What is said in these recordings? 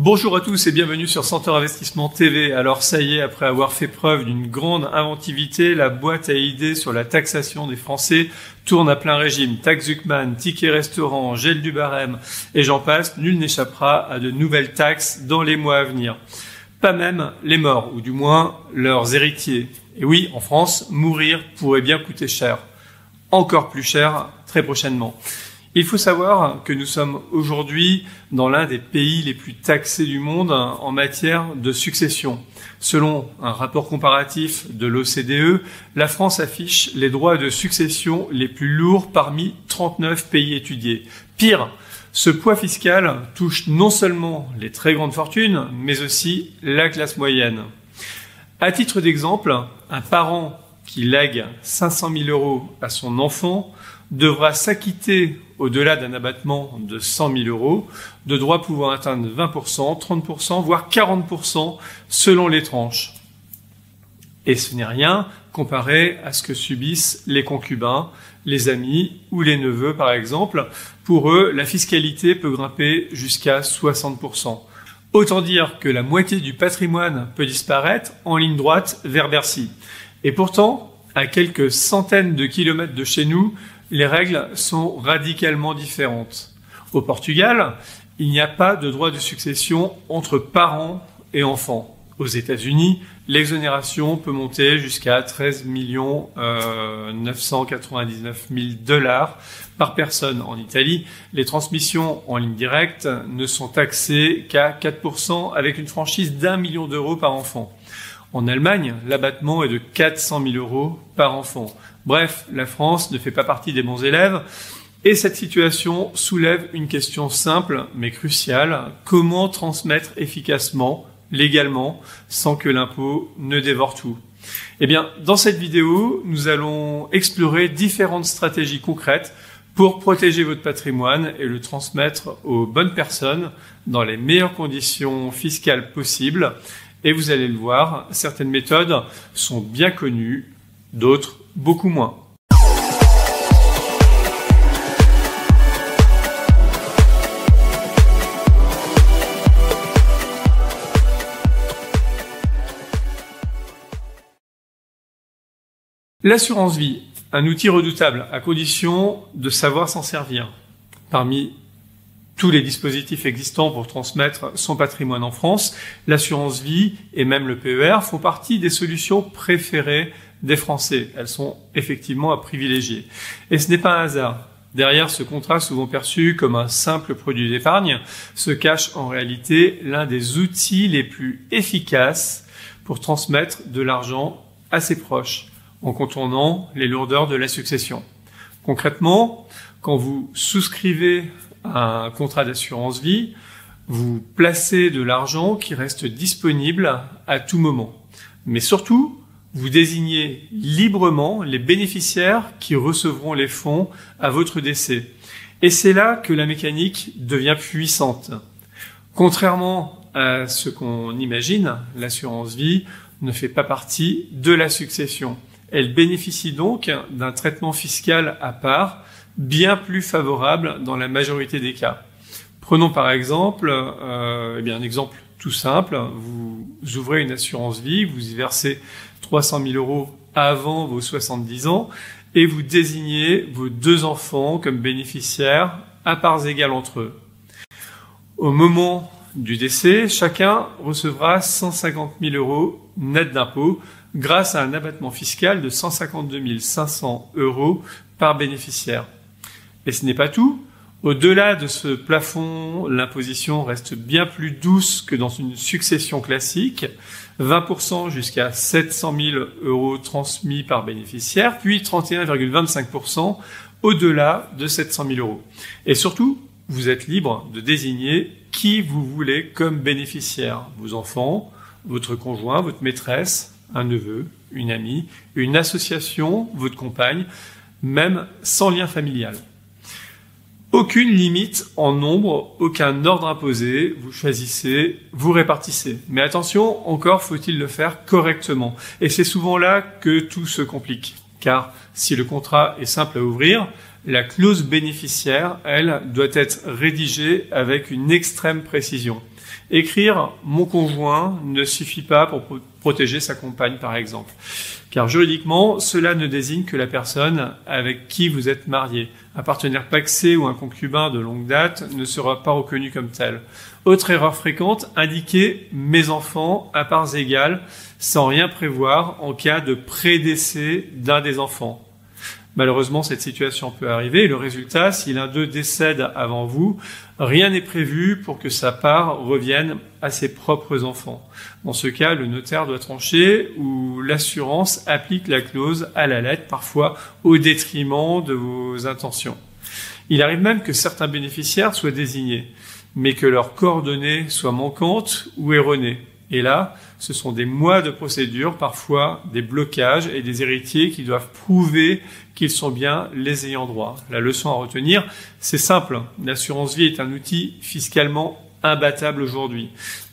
Bonjour à tous et bienvenue sur Centaure Investissement TV. Alors ça y est, après avoir fait preuve d'une grande inventivité, la boîte à idées sur la taxation des Français tourne à plein régime. Taxe Zuckman, tickets restaurant, gel du barème et j'en passe, nul n'échappera à de nouvelles taxes dans les mois à venir. Pas même les morts, ou du moins leurs héritiers. Et oui, en France, mourir pourrait bien coûter cher. Encore plus cher très prochainement. Il faut savoir que nous sommes aujourd'hui dans l'un des pays les plus taxés du monde en matière de succession. Selon un rapport comparatif de l'OCDE, la France affiche les droits de succession les plus lourds parmi 39 pays étudiés. Pire, ce poids fiscal touche non seulement les très grandes fortunes, mais aussi la classe moyenne. À titre d'exemple, un parent qui lègue 500 000 € à son enfant devra s'acquitter, au-delà d'un abattement de 100 000 €, de droits pouvant atteindre 20%, 30%, voire 40% selon les tranches. Et ce n'est rien comparé à ce que subissent les concubins, les amis ou les neveux par exemple. Pour eux, la fiscalité peut grimper jusqu'à 60%. Autant dire que la moitié du patrimoine peut disparaître en ligne droite vers Bercy. Et pourtant, à quelques centaines de kilomètres de chez nous, les règles sont radicalement différentes. Au Portugal, il n'y a pas de droit de succession entre parents et enfants. Aux États-Unis, l'exonération peut monter jusqu'à 13 999 000 $ par personne. En Italie, les transmissions en ligne directe ne sont taxées qu'à 4% avec une franchise d'1 million € par enfant. En Allemagne, l'abattement est de 400 000 € par enfant. Bref, la France ne fait pas partie des bons élèves et cette situation soulève une question simple mais cruciale. Comment transmettre efficacement, légalement, sans que l'impôt ne dévore tout? Eh bien, dans cette vidéo, nous allons explorer différentes stratégies concrètes pour protéger votre patrimoine et le transmettre aux bonnes personnes dans les meilleures conditions fiscales possibles. Et vous allez le voir, certaines méthodes sont bien connues, d'autres beaucoup moins. L'assurance vie, un outil redoutable à condition de savoir s'en servir. Parmi tous les dispositifs existants pour transmettre son patrimoine en France, l'assurance vie et même le PER font partie des solutions préférées des Français. Elles sont effectivement à privilégier. Et ce n'est pas un hasard. Derrière ce contrat souvent perçu comme un simple produit d'épargne se cache en réalité l'un des outils les plus efficaces pour transmettre de l'argent à ses proches en contournant les lourdeurs de la succession. Concrètement, quand vous souscrivez à un contrat d'assurance vie, vous placez de l'argent qui reste disponible à tout moment. Mais surtout, vous désignez librement les bénéficiaires qui recevront les fonds à votre décès. Et c'est là que la mécanique devient puissante. Contrairement à ce qu'on imagine, l'assurance vie ne fait pas partie de la succession. Elle bénéficie donc d'un traitement fiscal à part, bien plus favorable dans la majorité des cas. Prenons par exemple un exemple tout simple. Vous ouvrez une assurance vie, vous y versez 300 000 € avant vos 70 ans et vous désignez vos 2 enfants comme bénéficiaires à parts égales entre eux. Au moment du décès, chacun recevra 150 000 € net d'impôts grâce à un abattement fiscal de 152 500 € par bénéficiaire. Et ce n'est pas tout. Au-delà de ce plafond, l'imposition reste bien plus douce que dans une succession classique, 20% jusqu'à 700 000 € transmis par bénéficiaire, puis 31,25% au-delà de 700 000 €. Et surtout, vous êtes libre de désigner qui vous voulez comme bénéficiaire. Vos enfants, votre conjoint, votre maîtresse, un neveu, une amie, une association, votre compagne, même sans lien familial. Aucune limite en nombre, aucun ordre imposé, vous choisissez, vous répartissez. Mais attention, encore faut-il le faire correctement. Et c'est souvent là que tout se complique. Car si le contrat est simple à ouvrir, la clause bénéficiaire, elle, doit être rédigée avec une extrême précision. Écrire « mon conjoint » ne suffit pas pour protéger sa compagne, par exemple. Car juridiquement, cela ne désigne que la personne avec qui vous êtes marié. Un partenaire pacsé ou un concubin de longue date ne sera pas reconnu comme tel. Autre erreur fréquente, indiquer « mes enfants » à parts égales, sans rien prévoir en cas de prédécès d'un des enfants. Malheureusement, cette situation peut arriver et le résultat, si l'un d'eux décède avant vous, rien n'est prévu pour que sa part revienne à ses propres enfants. Dans ce cas, le notaire doit trancher ou l'assurance applique la clause à la lettre, parfois au détriment de vos intentions. Il arrive même que certains bénéficiaires soient désignés, mais que leurs coordonnées soient manquantes ou erronées. Et là, ce sont des mois de procédure, parfois des blocages et des héritiers qui doivent prouver qu'ils sont bien les ayants droit. La leçon à retenir, c'est simple. L'assurance vie est un outil fiscalement imbattable aujourd'hui.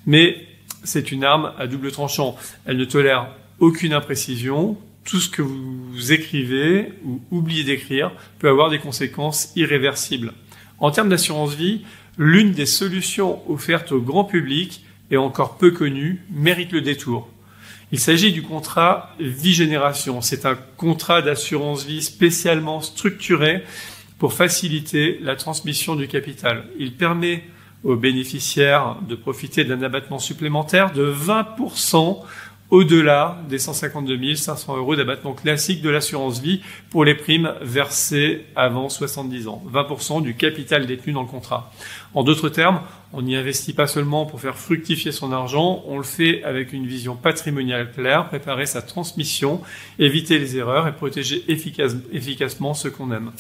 Mais c'est une arme à double tranchant. Elle ne tolère aucune imprécision. Tout ce que vous écrivez ou oubliez d'écrire peut avoir des conséquences irréversibles. En termes d'assurance vie, l'une des solutions offertes au grand public et encore peu connu, mérite le détour. Il s'agit du contrat vie-génération. C'est un contrat d'assurance vie spécialement structuré pour faciliter la transmission du capital. Il permet aux bénéficiaires de profiter d'un abattement supplémentaire de 20% au-delà des 152 500 € d'abattement classique de l'assurance vie pour les primes versées avant 70 ans. 20% du capital détenu dans le contrat. En d'autres termes, on n'y investit pas seulement pour faire fructifier son argent, on le fait avec une vision patrimoniale claire, préparer sa transmission, éviter les erreurs et protéger efficacement ceux qu'on aime.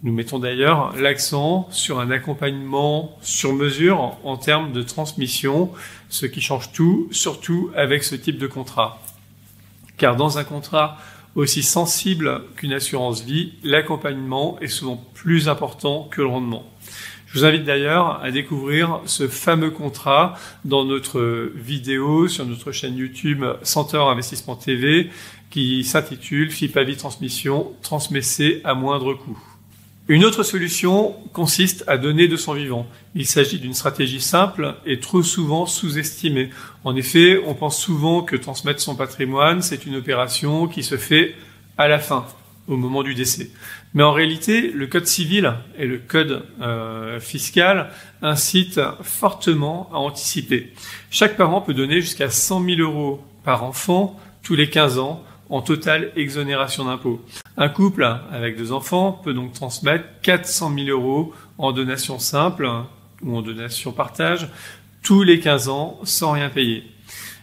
Nous mettons d'ailleurs l'accent sur un accompagnement sur mesure en termes de transmission, ce qui change tout, surtout avec ce type de contrat. Car dans un contrat aussi sensible qu'une assurance vie, l'accompagnement est souvent plus important que le rendement. Je vous invite d'ailleurs à découvrir ce fameux contrat dans notre vidéo sur notre chaîne YouTube Centaure Investissement TV qui s'intitule FIPA Vie Transmission, transmettez à moindre coût. Une autre solution consiste à donner de son vivant. Il s'agit d'une stratégie simple et trop souvent sous-estimée. En effet, on pense souvent que transmettre son patrimoine, c'est une opération qui se fait à la fin, au moment du décès. Mais en réalité, le code civil et le code fiscal incitent fortement à anticiper. Chaque parent peut donner jusqu'à 100 000 € par enfant tous les 15 ans, en totale exonération d'impôts. Un couple avec 2 enfants peut donc transmettre 400 000 € en donation simple ou en donation partage tous les 15 ans sans rien payer.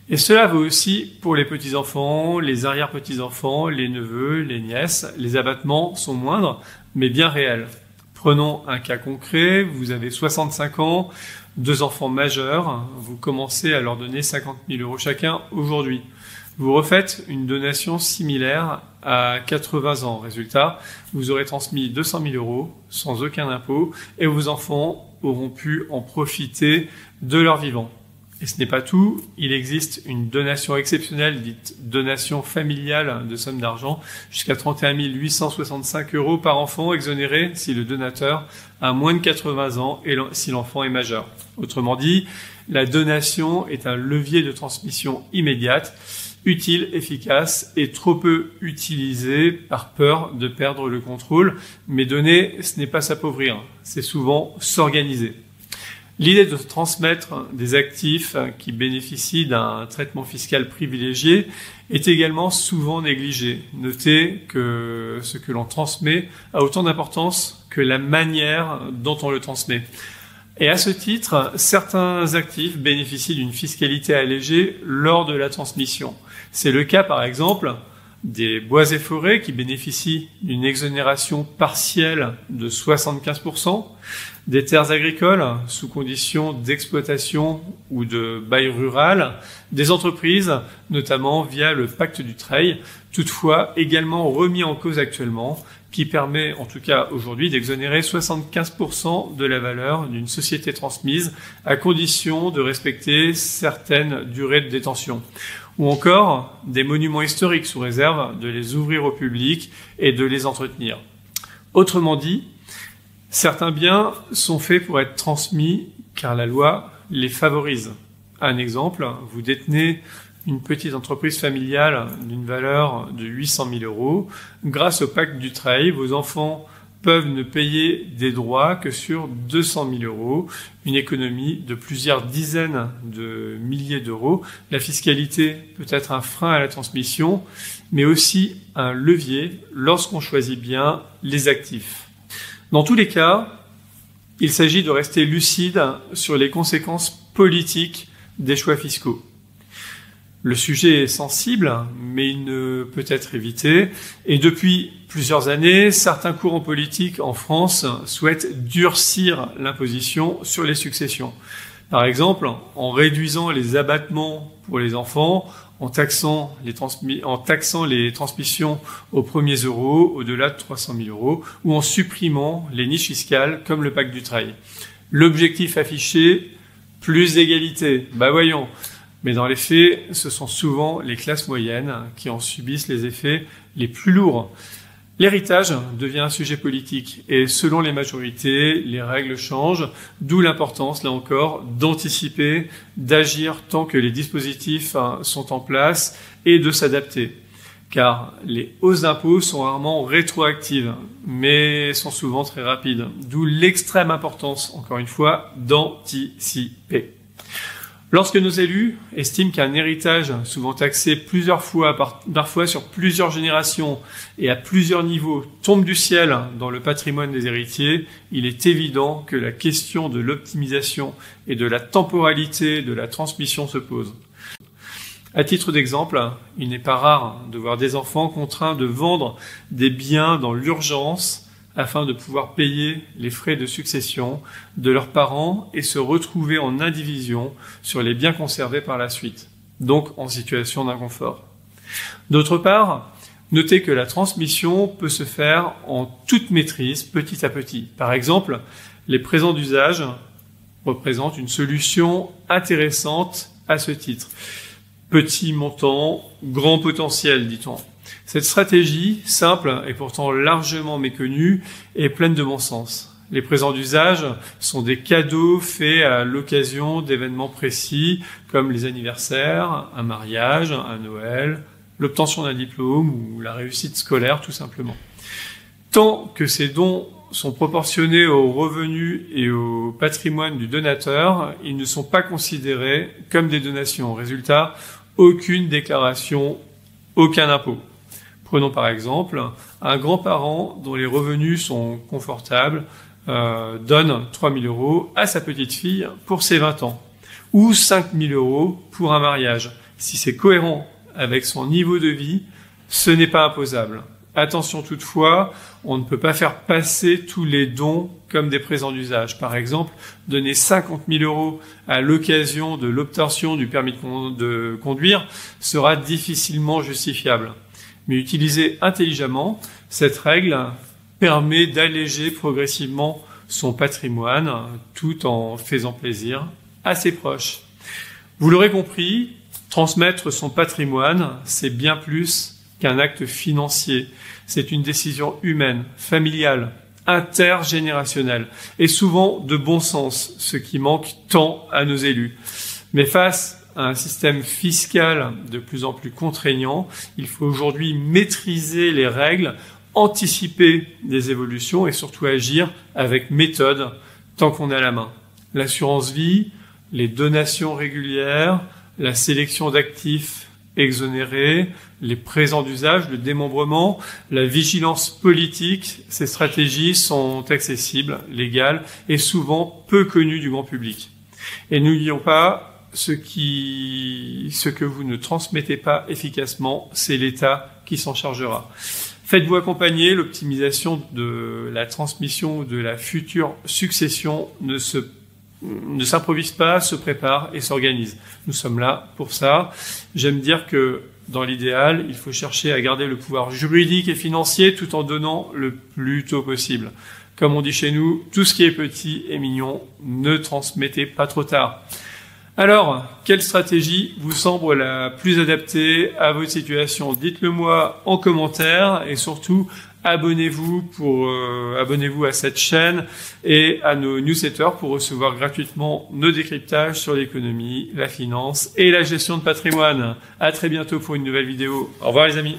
Et cela vaut aussi pour les petits-enfants, les arrière-petits-enfants, les neveux, les nièces. Les abattements sont moindres, mais bien réels. Prenons un cas concret, vous avez 65 ans, 2 enfants majeurs, vous commencez à leur donner 50 000 € chacun aujourd'hui. Vous refaites une donation similaire à 80 ans. Résultat, vous aurez transmis 200 000 € sans aucun impôt et vos enfants auront pu en profiter de leur vivant. Et ce n'est pas tout, il existe une donation exceptionnelle dite donation familiale de somme d'argent jusqu'à 31 865 € par enfant exonéré si le donateur a moins de 80 ans et si l'enfant est majeur. Autrement dit, la donation est un levier de transmission immédiate, utile, efficace et trop peu utilisé par peur de perdre le contrôle. Mais donner, ce n'est pas s'appauvrir, c'est souvent s'organiser. L'idée de transmettre des actifs qui bénéficient d'un traitement fiscal privilégié est également souvent négligée. Notez que ce que l'on transmet a autant d'importance que la manière dont on le transmet. Et à ce titre, certains actifs bénéficient d'une fiscalité allégée lors de la transmission. C'est le cas par exemple des bois et forêts qui bénéficient d'une exonération partielle de 75%, des terres agricoles sous conditions d'exploitation ou de bail rural, des entreprises, notamment via le pacte du Treil, toutefois également remis en cause actuellement, qui permet en tout cas aujourd'hui d'exonérer 75% de la valeur d'une société transmise à condition de respecter certaines durées de détention. Ou encore des monuments historiques sous réserve de les ouvrir au public et de les entretenir. Autrement dit, certains biens sont faits pour être transmis car la loi les favorise. Un exemple, vous détenez une petite entreprise familiale d'une valeur de 800 000 euros. Grâce au pacte Dutreil, vos enfants peuvent ne payer des droits que sur 200 000 euros, une économie de plusieurs dizaines de milliers d'euros. La fiscalité peut être un frein à la transmission, mais aussi un levier lorsqu'on choisit bien les actifs. Dans tous les cas, il s'agit de rester lucide sur les conséquences politiques des choix fiscaux. Le sujet est sensible, mais il ne peut être évité. Et depuis plusieurs années, certains courants politiques en France souhaitent durcir l'imposition sur les successions. Par exemple, en réduisant les abattements pour les enfants, en taxant les transmissions aux premiers euros, au-delà de 300 000 euros, ou en supprimant les niches fiscales comme le pacte Dutreil. L'objectif affiché, plus d'égalité. Voyons. Mais dans les faits, ce sont souvent les classes moyennes qui en subissent les effets les plus lourds. L'héritage devient un sujet politique et selon les majorités, les règles changent, d'où l'importance, là encore, d'anticiper, d'agir tant que les dispositifs sont en place et de s'adapter. Car les hausses d'impôts sont rarement rétroactives, mais sont souvent très rapides. D'où l'extrême importance, encore une fois, d'anticiper. Lorsque nos élus estiment qu'un héritage, souvent taxé plusieurs fois, parfois sur plusieurs générations et à plusieurs niveaux, tombe du ciel dans le patrimoine des héritiers, il est évident que la question de l'optimisation et de la temporalité de la transmission se pose. À titre d'exemple, il n'est pas rare de voir des enfants contraints de vendre des biens dans l'urgence afin de pouvoir payer les frais de succession de leurs parents et se retrouver en indivision sur les biens conservés par la suite, donc en situation d'inconfort. D'autre part, notez que la transmission peut se faire en toute maîtrise, petit à petit. Par exemple, les présents d'usage représentent une solution intéressante à ce titre. Petit montant, grand potentiel, dit-on. Cette stratégie, simple et pourtant largement méconnue, est pleine de bon sens. Les présents d'usage sont des cadeaux faits à l'occasion d'événements précis, comme les anniversaires, un mariage, un Noël, l'obtention d'un diplôme ou la réussite scolaire, tout simplement. Tant que ces dons sont proportionnés aux revenus et au patrimoine du donateur, ils ne sont pas considérés comme des donations. Résultat, aucune déclaration, aucun impôt. Prenons par exemple un grand-parent dont les revenus sont confortables, donne 3 000 euros à sa petite-fille pour ses 20 ans, ou 5 000 euros pour un mariage. Si c'est cohérent avec son niveau de vie, ce n'est pas imposable. Attention toutefois, on ne peut pas faire passer tous les dons comme des présents d'usage. Par exemple, donner 50 000 euros à l'occasion de l'obtention du permis de conduire sera difficilement justifiable. Mais utilisée intelligemment, cette règle permet d'alléger progressivement son patrimoine tout en faisant plaisir à ses proches. Vous l'aurez compris, transmettre son patrimoine, c'est bien plus qu'un acte financier. C'est une décision humaine, familiale, intergénérationnelle et souvent de bon sens, ce qui manque tant à nos élus. Mais face à un système fiscal de plus en plus contraignant, il faut aujourd'hui maîtriser les règles, anticiper des évolutions et surtout agir avec méthode tant qu'on a la main. L'assurance vie, les donations régulières, la sélection d'actifs exonérés, les présents d'usage, le démembrement, la vigilance politique, ces stratégies sont accessibles, légales et souvent peu connues du grand public. Et n'oublions pas, ce que vous ne transmettez pas efficacement, c'est l'État qui s'en chargera. Faites-vous accompagner, l'optimisation de la transmission de la future succession ne s'improvise pas, se prépare et s'organise. Nous sommes là pour ça. J'aime dire que dans l'idéal, il faut chercher à garder le pouvoir juridique et financier tout en donnant le plus tôt possible. Comme on dit chez nous, tout ce qui est petit et mignon, ne transmettez pas trop tard. Alors, quelle stratégie vous semble la plus adaptée à votre situation? Dites-le moi en commentaire et surtout, abonnez-vous à cette chaîne et à nos newsletters pour recevoir gratuitement nos décryptages sur l'économie, la finance et la gestion de patrimoine. À très bientôt pour une nouvelle vidéo. Au revoir les amis.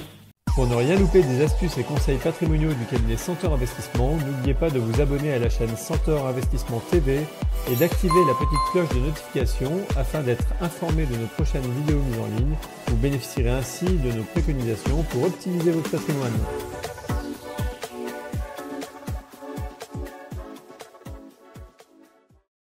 Pour ne rien louper des astuces et conseils patrimoniaux du cabinet Centaure Investissement, n'oubliez pas de vous abonner à la chaîne Centaure Investissement TV et d'activer la petite cloche de notification afin d'être informé de nos prochaines vidéos mises en ligne. Vous bénéficierez ainsi de nos préconisations pour optimiser votre patrimoine.